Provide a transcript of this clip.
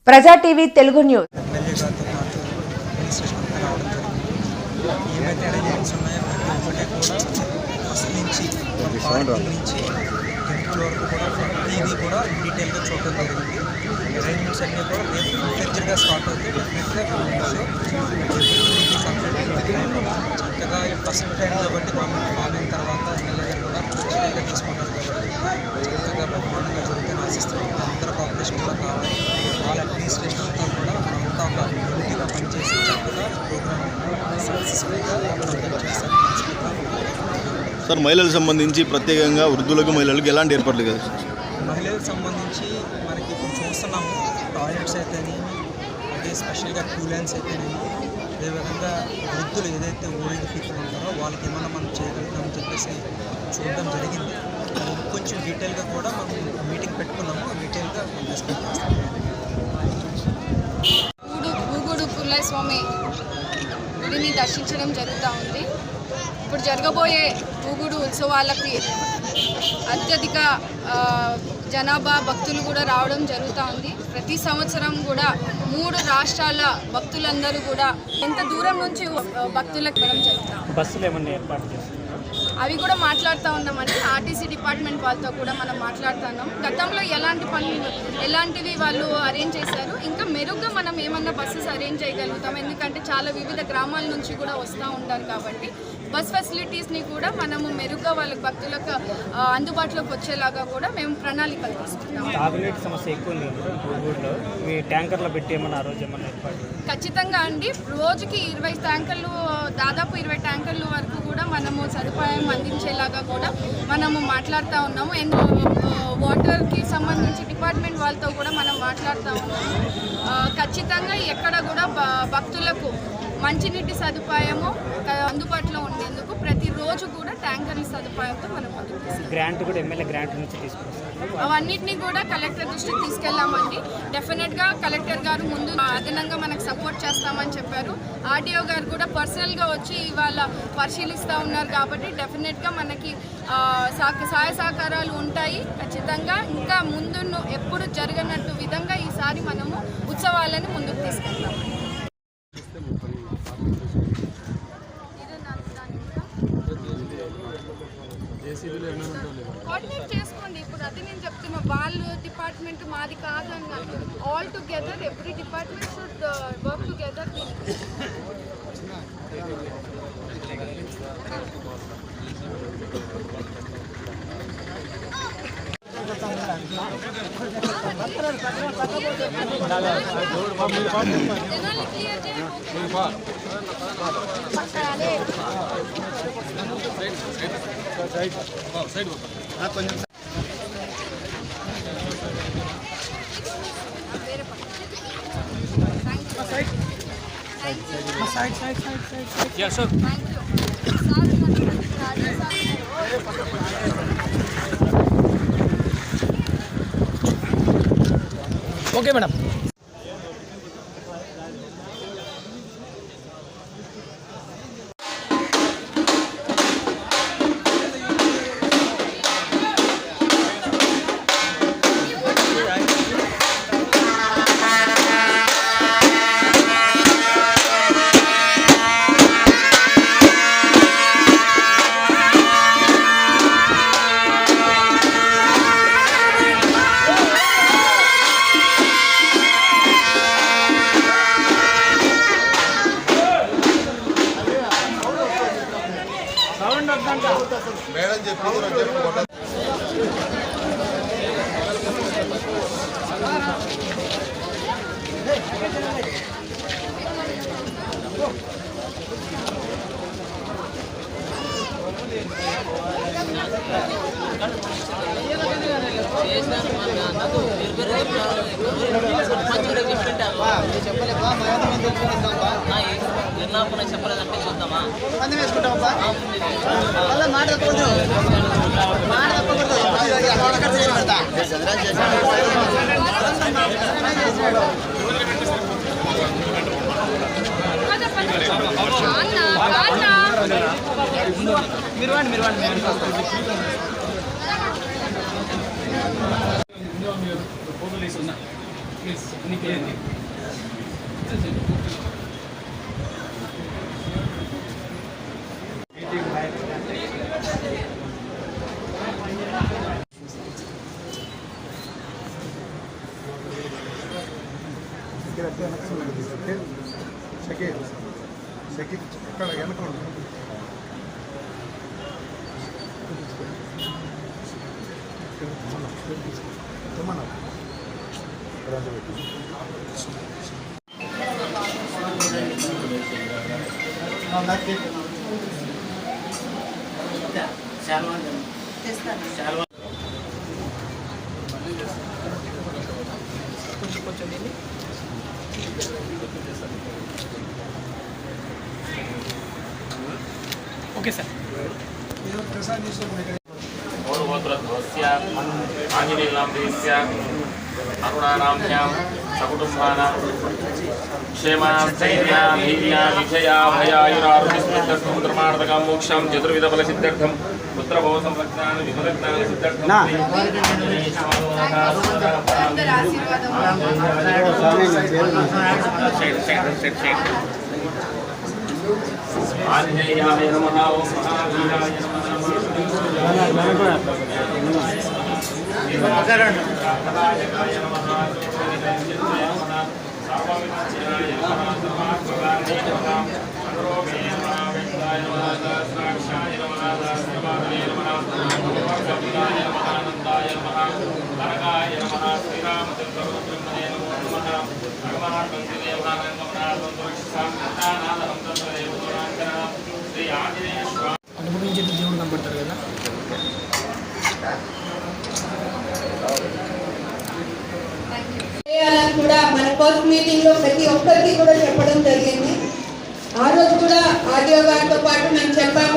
ప్రజా TV Telugu news. ఏమైతే arrangements ఉన్నాయో ప్రతి ఒక్కటి కూడా ఫస్ట్ నుంచి పార్కింగ్ నుంచి టెంపుల్ వరకు కూడా ప్రతిదీ కూడా డీటెయిల్గా చూడటం జరిగింది. అరేంజ్మెంట్స్ అన్నీ కూడా రేపు ఫ్లెడ్జ్డ్గా స్టార్ట్ అవుతాయి. డెఫినెట్గా చక్కగా ఫస్ట్ టైం కాబట్టి గవర్నమెంట్ ఫామ్ అయిన తర్వాత ఎమ్మెల్యే కూడా చక్కగా తీసుకుంటారు కాబట్టి చక్కగా బ్రహ్మాండంగా జరుగుతుంది ఆశిస్తున్నాం. అందరూ కోఆపరేషన్ కూడా కావాలి. వాళ్ళ అడ్మినిస్ట్రేషన్ అంతా కూడా అంతా ఒక యూనిటీగా పనిచేసి చక్కగా ప్రోగ్రామ్ సక్సెస్ఫుల్గా చేస్తారు. సార్, మహిళలకు సంబంధించి ప్రత్యేకంగా వృద్ధులకు మహిళలకు ఎలాంటి ఏర్పాట్లు కదా? మహిళలకు సంబంధించి మనకి ఇప్పుడు చూస్తున్నాము టాయిలెట్స్ అయితేనేమి, అదే స్పెషల్గా క్యూలెన్స్ అయితేనేమి, అదేవిధంగా వృద్ధులు ఏదైతే ఓల్డ్ పీపుల్ ఉంటారో వాళ్ళకి ఏమన్నా మనం చేయగలుగుతామని చెప్పేసి చూడడం జరిగింది. కొంచెం డీటెయిల్గా కూడా మనం మీటింగ్ పెట్టుకున్నాము. డీటెయిల్గా డిస్కస్ చేస్తాము. గూగుడు పుల్లయ్య స్వామి గుడిని దర్శించడం జరుగుతూ ఉంది. ఇప్పుడు జరగబోయే గూగుడు ఉత్సవాలకి అత్యధిక జనాభా భక్తులు కూడా రావడం జరుగుతూ ఉంది. ప్రతి సంవత్సరం కూడా 3 రాష్ట్రాల భక్తులందరూ కూడా ఎంత దూరం నుంచి భక్తులకు ఇవ్వడం జరుగుతాం. బస్సులు ఏమన్నా ఏర్పాటు చేస్తారు? అవి కూడా మాట్లాడుతూ ఉన్నామండి. ఆర్టీసీ డిపార్ట్మెంట్ వాళ్ళతో కూడా మనం మాట్లాడుతున్నాం. గతంలో ఎలాంటివి వాళ్ళు అరేంజ్ చేశారు, ఇంకా మెరుగ్గా మనం ఏమన్నా బస్సెస్ అరేంజ్ చేయగలుగుతాం. ఎందుకంటే చాలా వివిధ గ్రామాల నుంచి కూడా వస్తూ ఉంటారు కాబట్టి బస్ ఫెసిలిటీస్ని కూడా మనము మెరుగ్గా వాళ్ళకి భక్తులకు అందుబాటులోకి వచ్చేలాగా కూడా మేము ప్రణాళికలు తీసుకుంటాం. తాగునీటి సమస్య ఎక్కువ ఉంది ఊళ్ళో. మీ ట్యాంకర్లో పెట్టి ఏమన్నా ఆ రోజు ఏమన్నా ఏర్పాటు? ఖచ్చితంగా అండి. రోజుకి 20 ట్యాంకర్లు, దాదాపు 20 ట్యాంకర్లు వరకు కూడా మనము సదుపాయం అందించేలాగా కూడా మనము మాట్లాడుతూ ఉన్నాము. వాటర్కి సంబంధించి డిపార్ట్మెంట్ వాళ్ళతో కూడా మనం మాట్లాడుతూ ఉన్నాము. ఖచ్చితంగా ఎక్కడ కూడా భక్తులకు మంచినీటి సదుపాయము అందుబాటులో ఉండేందుకు ప్రతిరోజు కూడా ట్యాంకర్ల సదుపాయంతో మనం గ్రాంట్ కూడా ఎమ్మెల్యే గ్రాంట్ నుంచి తీసుకొస్తాం. అవన్నిటినీ కూడా కలెక్టర్ దృష్టికి తీసుకెళ్ళామండి. డెఫినెట్గా కలెక్టర్ గారు ముందు అదనంగా మనకు సపోర్ట్ చేస్తామని చెప్పారు. ఆర్డీఓ గారు కూడా పర్సనల్గా వచ్చి ఇవాళ పరిశీలిస్తూ ఉన్నారు కాబట్టి డెఫినెట్గా మనకి సహాయ సహకారాలు ఉంటాయి. ఖచ్చితంగా ఇంకా ముందు ఎప్పుడు జరగనట్టు విధంగా ఈసారి మనము ఉత్సవాలను ముందుకు తీసుకెళ్తాం. కోఆర్డినేట్ చేసుకోండి. ఇప్పుడు అది నేను చెప్తున్నా, వాళ్ళ డిపార్ట్మెంట్ మాది కాదన్నా. All together every department should work together. Okay madam. Madam చెప్పింది చెప్పలేదంటే చూద్దామా వేసుకుంటామా మాట మీరు వాడి ఇక్కడ వెనక ఓకే సార్. గౌరవోత్తరధ్వస్య ఆంజనేయాం అరుణానాభ్యాం సకుటుంబానాం క్షేమాస్థైర్యా ధైర్యా విజయా భయాయురారుస్మృతం ధర్మార్థకం మోక్షం చతుర్విధ ఫల సిద్ధార్థం పుత్రభవ సంరక్షణాన్ని విమలజ్ఞాన సిద్ధార్థం అందరి ఆశీర్వాదం ఆంజనేయాయ నమః ఓం మహావీరాయ అనుభవించేది దేవుడు కనపడతారు కదా. చేయాలని కూడా మన ఫస్ట్ మీటింగ్ లో ప్రతి ఒక్కరికి కూడా చెప్పడం జరిగింది. ఆ రోజు కూడా ఆడియో గారితో పాటు మేము చెప్పాము.